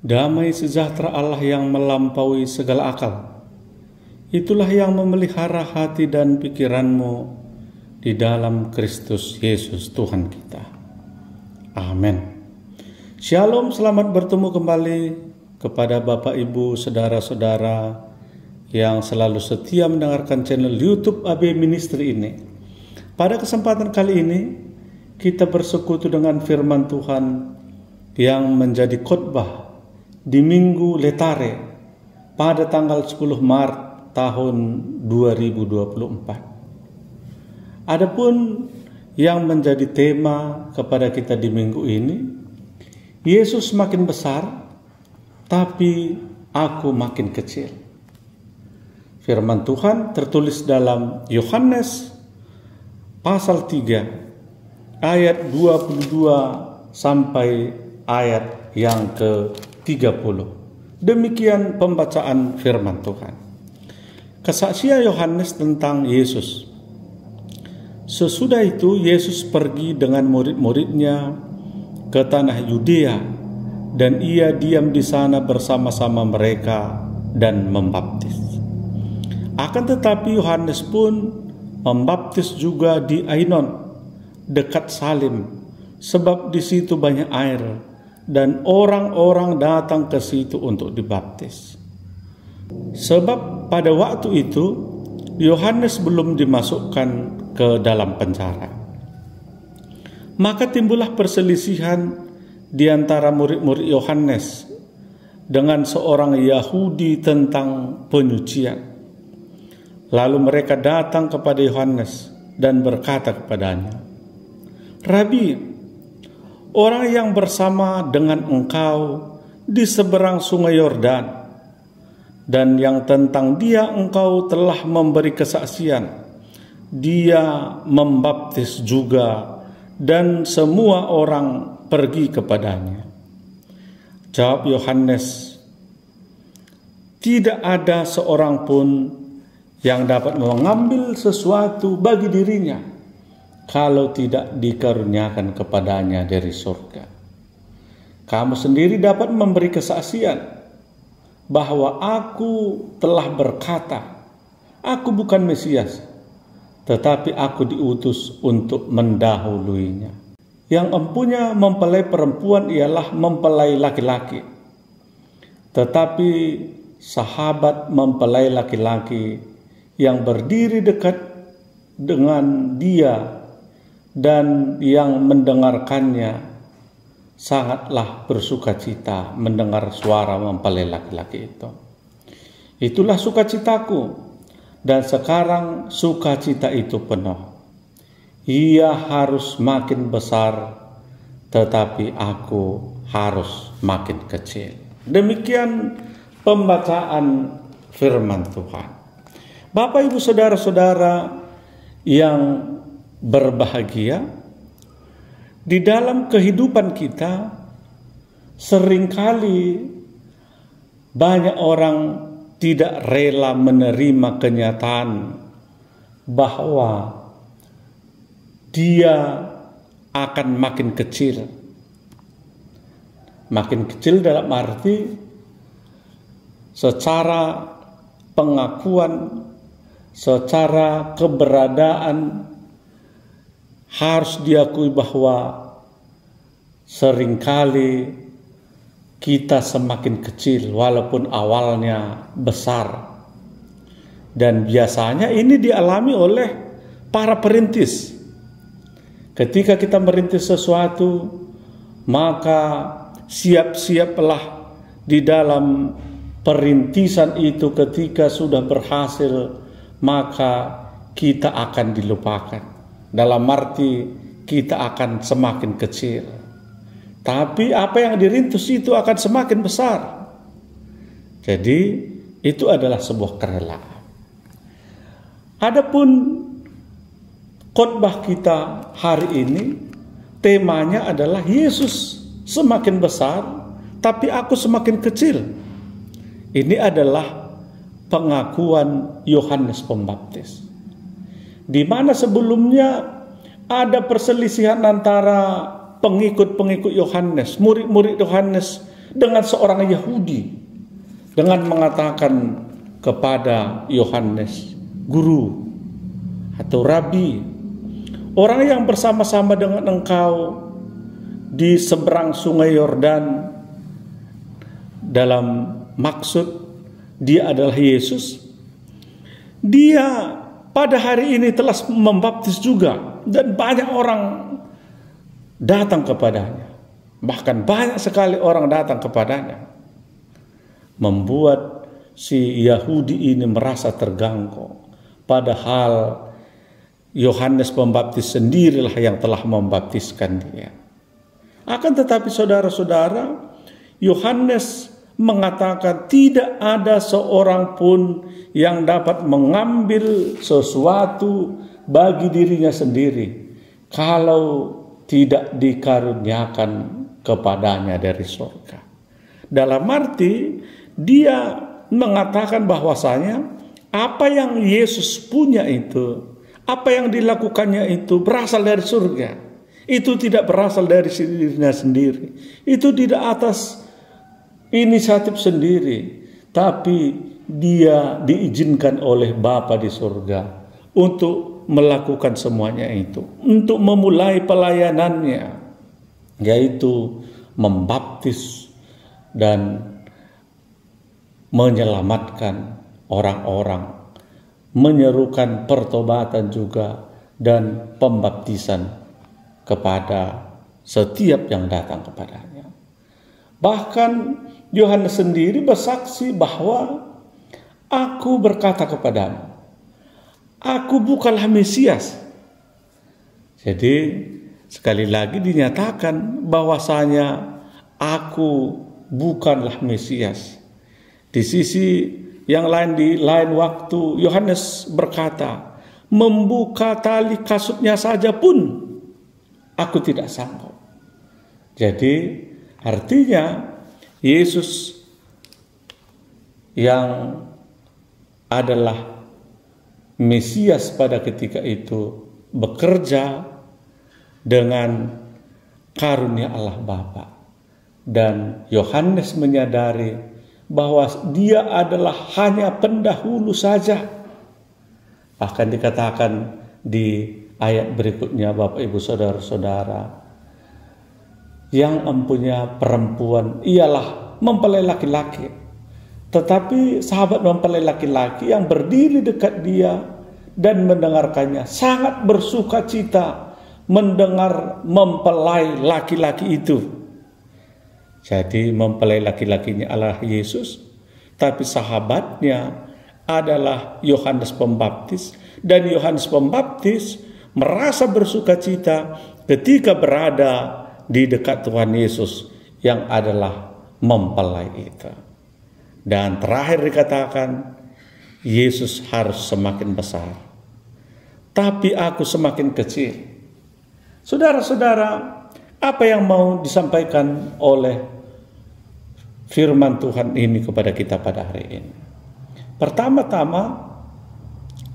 Damai sejahtera Allah yang melampaui segala akal, itulah yang memelihara hati dan pikiranmu di dalam Kristus Yesus Tuhan kita. Amin. Shalom, selamat bertemu kembali kepada Bapak Ibu, saudara-saudara yang selalu setia mendengarkan channel YouTube AB Ministry ini. Pada kesempatan kali ini, kita bersekutu dengan firman Tuhan yang menjadi khotbah di Minggu Letare pada tanggal 10 Maret tahun 2024. Adapun yang menjadi tema kepada kita di minggu ini, Yesus makin besar, tapi aku makin kecil. Firman Tuhan tertulis dalam Yohanes pasal 3 ayat 22 sampai ayat yang ke-30. Demikian pembacaan firman Tuhan. Kesaksian Yohanes tentang Yesus. Sesudah itu Yesus pergi dengan murid-muridnya ke tanah Yudea, dan ia diam di sana bersama-sama mereka dan membaptis. Akan tetapi Yohanes pun membaptis juga di Ainon, dekat Salim, sebab di situ banyak air, dan orang-orang datang ke situ untuk dibaptis. Sebab pada waktu itu Yohanes belum dimasukkan ke dalam penjara. Maka timbullah perselisihan di antara murid-murid Yohanes dengan seorang Yahudi tentang penyucian. Lalu mereka datang kepada Yohanes dan berkata kepadanya, "Rabi, orang yang bersama dengan engkau di seberang sungai Yordan, dan yang tentang dia engkau telah memberi kesaksian, dia membaptis juga, dan semua orang pergi kepadanya." Jawab Yohanes, "Tidak ada seorang pun yang dapat mengambil sesuatu bagi dirinya kalau tidak dikaruniakan kepadanya dari surga. Kamu sendiri dapat memberi kesaksian bahwa aku telah berkata, aku bukan Mesias, tetapi aku diutus untuk mendahuluinya. Yang empunya mempelai perempuan ialah mempelai laki-laki, tetapi sahabat mempelai laki-laki yang berdiri dekat dengan dia dan yang mendengarkannya sangatlah bersukacita mendengar suara mempelai laki-laki itu. Itulah sukacitaku, dan sekarang sukacita itu penuh. Ia harus makin besar, tetapi aku harus makin kecil." Demikian pembacaan firman Tuhan. Bapak, Ibu, saudara-saudara yang berbahagia, di dalam kehidupan kita seringkali banyak orang tidak rela menerima kenyataan bahwa dia akan makin kecil. Makin kecil dalam arti secara pengakuan, secara keberadaan harus diakui bahwa seringkali kita semakin kecil walaupun awalnya besar. Dan biasanya ini dialami oleh para perintis. Ketika kita merintis sesuatu, maka siap-siaplah di dalam perintisan itu. Ketika sudah berhasil, maka kita akan dilupakan. Dalam arti kita akan semakin kecil. Tapi apa yang dirintis itu akan semakin besar. Jadi itu adalah sebuah kerelaan. Adapun khotbah kita hari ini, temanya adalah Yesus semakin besar, tapi aku semakin kecil. Ini adalah pengakuan Yohanes Pembaptis, di mana sebelumnya ada perselisihan antara pengikut-pengikut Yohanes, murid-murid Yohanes dengan seorang Yahudi dengan mengatakan kepada Yohanes, guru atau rabi, orang yang bersama-sama dengan engkau di seberang sungai Yordan, dalam maksud dia adalah Yesus, dia pada hari ini telah membaptis juga, dan banyak orang datang kepadanya. Bahkan banyak sekali orang datang kepadanya, membuat si Yahudi ini merasa terganggu. Padahal Yohanes Pembaptis sendirilah yang telah membaptiskan dia. Akan tetapi saudara-saudara, Yohanes mengatakan tidak ada seorang pun yang dapat mengambil sesuatu bagi dirinya sendiri kalau tidak dikaruniakan kepadanya dari surga. Dalam arti dia mengatakan bahwasanya apa yang Yesus punya itu, apa yang dilakukannya itu berasal dari surga. Itu tidak berasal dari dirinya sendiri. Itu tidak atas inisiatif sendiri, tapi dia diizinkan oleh Bapa di surga untuk melakukan semuanya itu, untuk memulai pelayanannya, yaitu membaptis dan menyelamatkan orang-orang, menyerukan pertobatan juga dan pembaptisan kepada setiap yang datang kepadanya. Bahkan Yohanes sendiri bersaksi bahwa aku berkata kepadamu, aku bukanlah Mesias. Jadi sekali lagi dinyatakan bahwasanya aku bukanlah Mesias. Di sisi yang lain, di lain waktu, Yohanes berkata, membuka tali kasutnya saja pun aku tidak sanggup. Jadi artinya Yesus yang adalah Mesias pada ketika itu bekerja dengan karunia Allah Bapa, dan Yohanes menyadari bahwa dia adalah hanya pendahulu saja. Bahkan dikatakan di ayat berikutnya, Bapak Ibu Saudara-saudara, yang mempunyai perempuan ialah mempelai laki-laki. Tetapi sahabat mempelai laki-laki yang berdiri dekat dia dan mendengarkannya sangat bersuka cita mendengar mempelai laki-laki itu. Jadi mempelai laki-lakinya adalah Yesus, tapi sahabatnya adalah Yohanes Pembaptis, dan Yohanes Pembaptis merasa bersuka cita ketika berada di dekat Tuhan Yesus yang adalah mempelai itu. Dan terakhir dikatakan, Yesus harus semakin besar, tapi aku semakin kecil. Saudara-saudara, apa yang mau disampaikan oleh firman Tuhan ini kepada kita pada hari ini? Pertama-tama,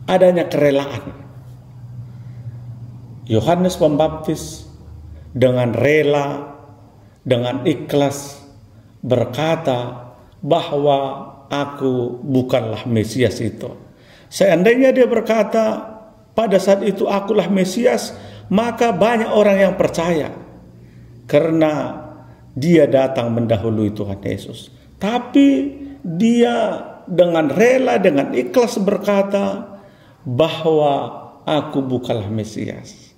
adanya kerelaan. Yohanes Pembaptis dengan rela, dengan ikhlas berkata bahwa aku bukanlah Mesias itu. Seandainya dia berkata pada saat itu akulah Mesias, maka banyak orang yang percaya karena dia datang mendahului Tuhan Yesus. Tapi dia dengan rela, dengan ikhlas berkata bahwa aku bukanlah Mesias.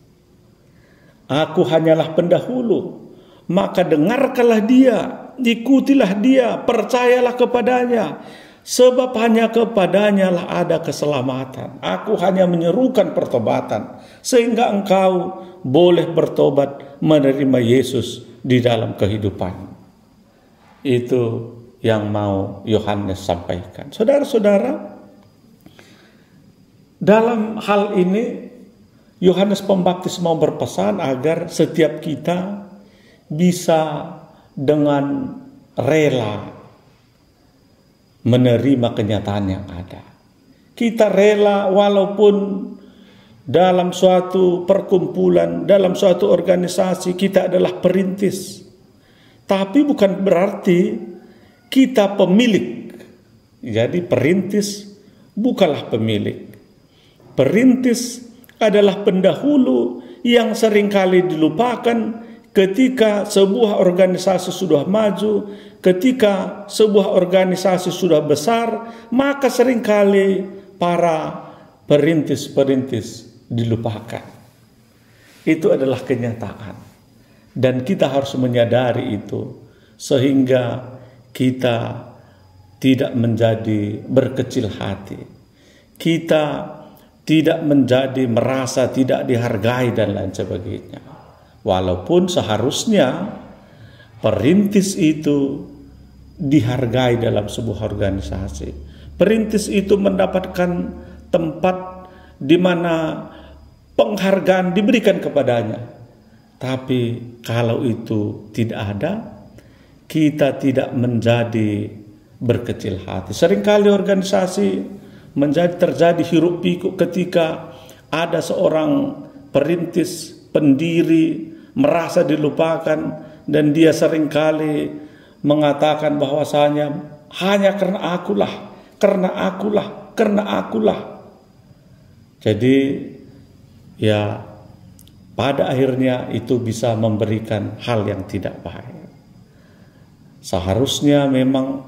Aku hanyalah pendahulu, maka dengarkanlah dia, ikutilah dia, percayalah kepadanya, sebab hanya kepadanya lah ada keselamatan. Aku hanya menyerukan pertobatan, sehingga engkau boleh bertobat menerima Yesus di dalam kehidupan. Itu yang mau Yohanes sampaikan. Saudara-saudara, dalam hal ini Yohanes Pembaptis mau berpesan agar setiap kita bisa dengan rela menerima kenyataan yang ada. Kita rela walaupun dalam suatu perkumpulan, dalam suatu organisasi kita adalah perintis. Tapi bukan berarti kita pemilik. Jadi perintis bukanlah pemilik. Perintis adalah pendahulu yang seringkali dilupakan ketika sebuah organisasi sudah maju, ketika sebuah organisasi sudah besar, maka seringkali para perintis-perintis dilupakan. Itu adalah kenyataan. Dan kita harus menyadari itu sehingga kita tidak menjadi berkecil hati. Kita tidak menjadi merasa tidak dihargai dan lain sebagainya. Walaupun seharusnya perintis itu dihargai dalam sebuah organisasi. Perintis itu mendapatkan tempat di mana penghargaan diberikan kepadanya. Tapi kalau itu tidak ada, kita tidak menjadi berkecil hati. Seringkali organisasi terjadi hiruk pikuk ketika ada seorang perintis, pendiri merasa dilupakan, dan dia seringkali mengatakan bahwasanya hanya karena akulah. Jadi ya pada akhirnya itu bisa memberikan hal yang tidak baik. Seharusnya memang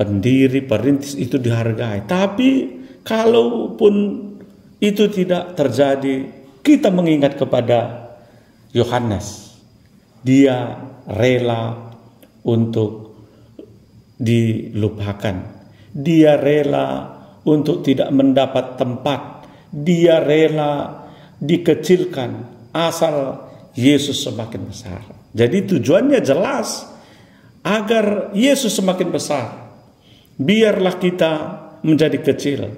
pendiri, perintis itu dihargai. Tapi kalaupun itu tidak terjadi, kita mengingat kepada Yohanes. Dia rela untuk dilupakan. Dia rela untuk tidak mendapat tempat. Dia rela dikecilkan asal Yesus semakin besar. Jadi tujuannya jelas, agar Yesus semakin besar. Biarlah kita menjadi kecil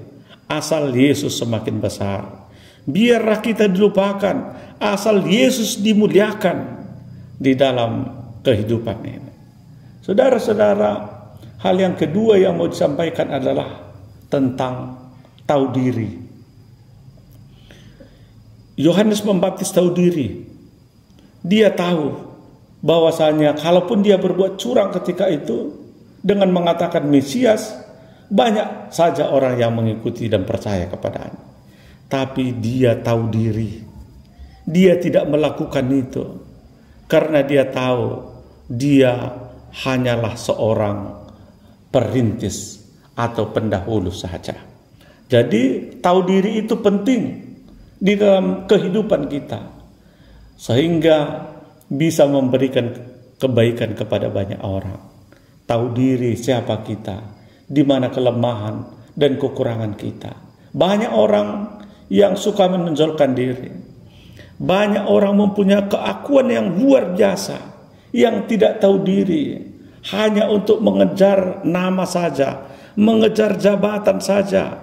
asal Yesus semakin besar. Biarlah kita dilupakan asal Yesus dimuliakan di dalam kehidupan ini. Saudara-saudara, hal yang kedua yang mau disampaikan adalah tentang tahu diri. Yohanes Pembaptis tahu diri. Dia tahu bahwasanya kalaupun dia berbuat curang ketika itu dengan mengatakan Mesias, banyak saja orang yang mengikuti dan percaya kepadanya. Tapi dia tahu diri. Dia tidak melakukan itu karena dia tahu dia hanyalah seorang perintis atau pendahulu saja. Jadi tahu diri itu penting di dalam kehidupan kita, sehingga bisa memberikan kebaikan kepada banyak orang. Tahu diri siapa kita, di mana kelemahan dan kekurangan kita. Banyak orang yang suka menonjolkan diri. Banyak orang mempunyai keakuan yang luar biasa, yang tidak tahu diri, hanya untuk mengejar nama saja, mengejar jabatan saja,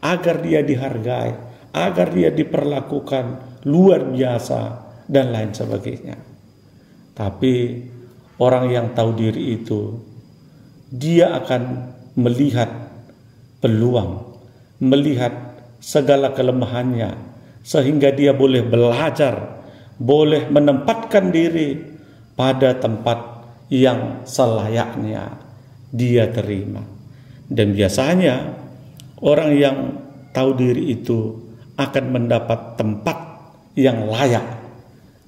agar dia dihargai, agar dia diperlakukan luar biasa dan lain sebagainya. Tapi orang yang tahu diri itu, dia akan melihat peluang, melihat segala kelemahannya, sehingga dia boleh belajar, boleh menempatkan diri pada tempat yang selayaknya dia terima. Dan biasanya orang yang tahu diri itu akan mendapat tempat yang layak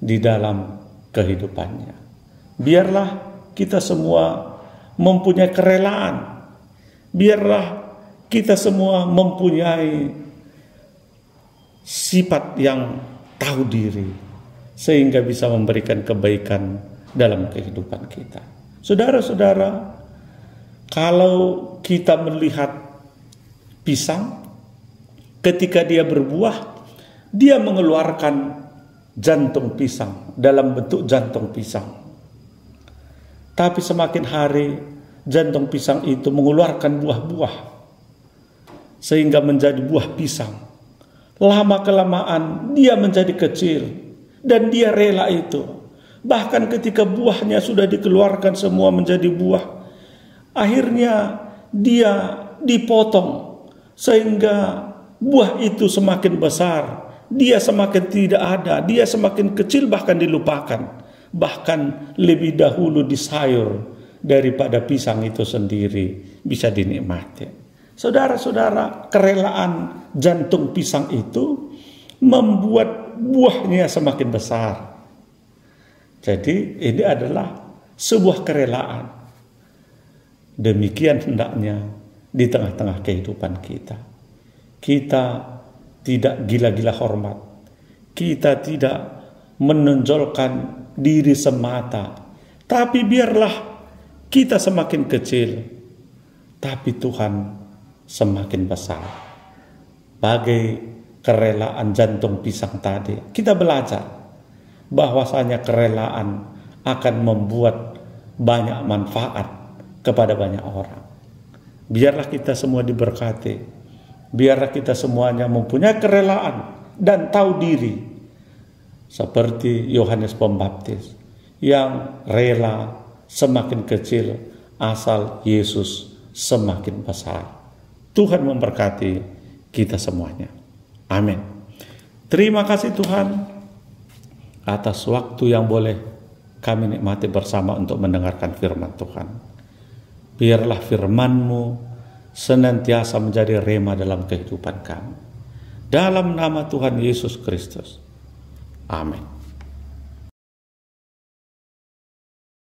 di dalam kehidupannya. Biarlah kita semua mempunyai kerelaan. Biarlah kita semua mempunyai sifat yang tahu diri, sehingga bisa memberikan kebaikan dalam kehidupan kita. Saudara-saudara, kalau kita melihat pisang, ketika dia berbuah, dia mengeluarkan jantung pisang dalam bentuk jantung pisang. Tapi semakin hari jantung pisang itu mengeluarkan buah-buah sehingga menjadi buah pisang. Lama-kelamaan dia menjadi kecil dan dia rela itu. Bahkan ketika buahnya sudah dikeluarkan semua menjadi buah, akhirnya dia dipotong sehingga buah itu semakin besar, dia semakin tidak ada, dia semakin kecil, bahkan dilupakan. bahkan lebih dahulu disayur daripada pisang itu sendiri bisa dinikmati. Saudara-saudara, kerelaan jantung pisang itu membuat buahnya semakin besar. Jadi ini adalah sebuah kerelaan. Demikian hendaknya di tengah-tengah kehidupan kita. Kita tidak gila-gila hormat. Kita tidak menonjolkan diri semata. Tapi biarlah kita semakin kecil, tapi Tuhan semakin besar. Bagai kerelaan jantung pisang tadi, kita belajar bahwasanya kerelaan akan membuat banyak manfaat kepada banyak orang. Biarlah kita semua diberkati. Biarlah kita semuanya mempunyai kerelaan dan tahu diri. Seperti Yohanes Pembaptis yang rela semakin kecil asal Yesus semakin besar. Tuhan memberkati kita semuanya. Amin. Terima kasih Tuhan atas waktu yang boleh kami nikmati bersama untuk mendengarkan firman Tuhan. Biarlah firman-Mu senantiasa menjadi rema dalam kehidupan kami. Dalam nama Tuhan Yesus Kristus. Amin.